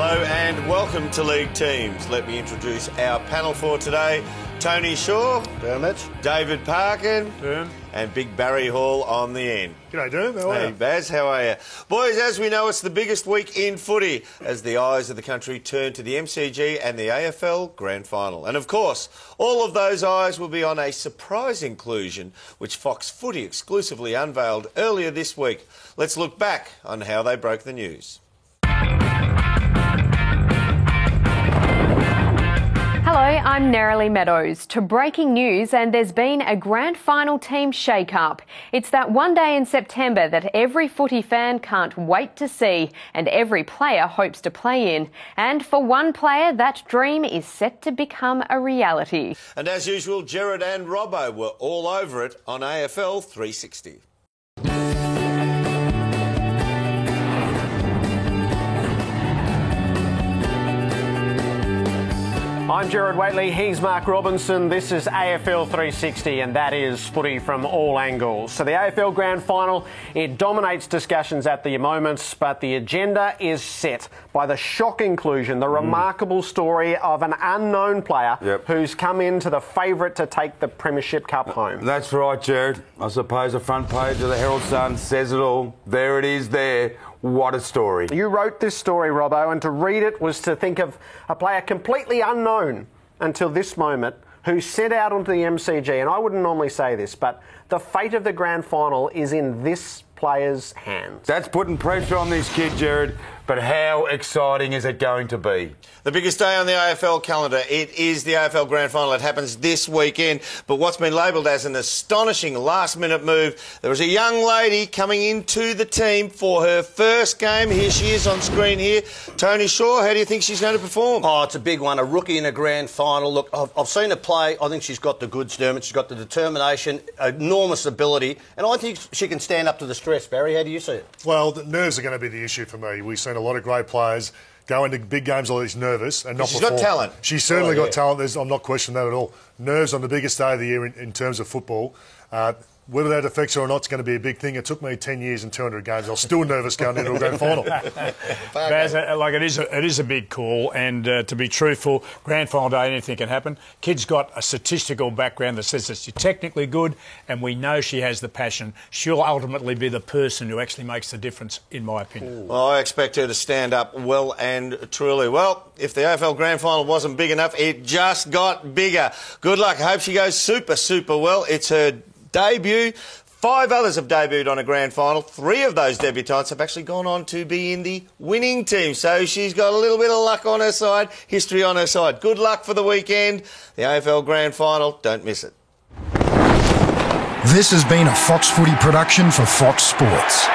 Hello and welcome to League Teams. Let me introduce our panel for today. Tony Shaw. Dermot. David Parkin. Derm. And Big Barry Hall on the end. G'day, Derm. How are you? Hey, Baz, how are you? Boys, as we know, it's the biggest week in footy as the eyes of the country turn to the MCG and the AFL Grand Final. And, of course, all of those eyes will be on a surprise inclusion which Fox Footy exclusively unveiled earlier this week. Let's look back on how they broke the news. Hello, I'm Nerily Meadows. To breaking news, and there's been a grand final team shake-up. It's that one day in September that every footy fan can't wait to see and every player hopes to play in. And for one player, that dream is set to become a reality. And as usual, Gerard and Robbo were all over it on AFL 360. I'm Gerard Whateley, he's Mark Robinson, this is AFL 360 and that is footy from all angles. So the AFL Grand Final, it dominates discussions at the moment, but the agenda is set by the shock inclusion, the remarkable story of an unknown player who's come into the favourite to take the Premiership Cup home. That's right, Gerard. I suppose the front page of the Herald Sun says it all. There it is there. What a story. You wrote this story, Robbo, and to read it was to think of a player completely unknown until this moment who set out onto the MCG. And I wouldn't normally say this, but the fate of the grand final is in this player's hands. That's putting pressure on this kid, Gerard, but how exciting is it going to be? The biggest day on the AFL calendar, it is the AFL Grand Final. It happens this weekend, but what's been labelled as an astonishing last-minute move, there was a young lady coming into the team for her first game. Here she is on screen here. Tony Shaw, how do you think she's going to perform? Oh, it's a big one, a rookie in a grand final. Look, I've seen her play. I think she's got the goods, Dermot. She's got the determination, enormous ability, and I think she can stand up to the stress. Barry, how do you see it? Well, the nerves are going to be the issue for me. We've seen a lot of great players go into big games like this nervous and not perform. She's got talent. She's certainly got talent. I'm not questioning that at all. Nerves on the biggest day of the year in terms of football. Whether that affects her or not is going to be a big thing. It took me 10 years and 200 games. I was still nervous going into a grand final. Baz, it is a big call, and to be truthful, grand final day, anything can happen. Kid's got a statistical background that says that she's technically good, and we know she has the passion. She'll ultimately be the person who actually makes the difference, in my opinion. Well, I expect her to stand up well and truly. Well, if the AFL Grand Final wasn't big enough, it just got bigger. Good luck. I hope she goes super, super well. It's her debut. 5 others have debuted on a grand final. 3 of those debutants have actually gone on to be in the winning team. So she's got a little bit of luck on her side, history on her side. Good luck for the weekend. The AFL Grand Final, don't miss it. This has been a Fox Footy production for Fox Sports.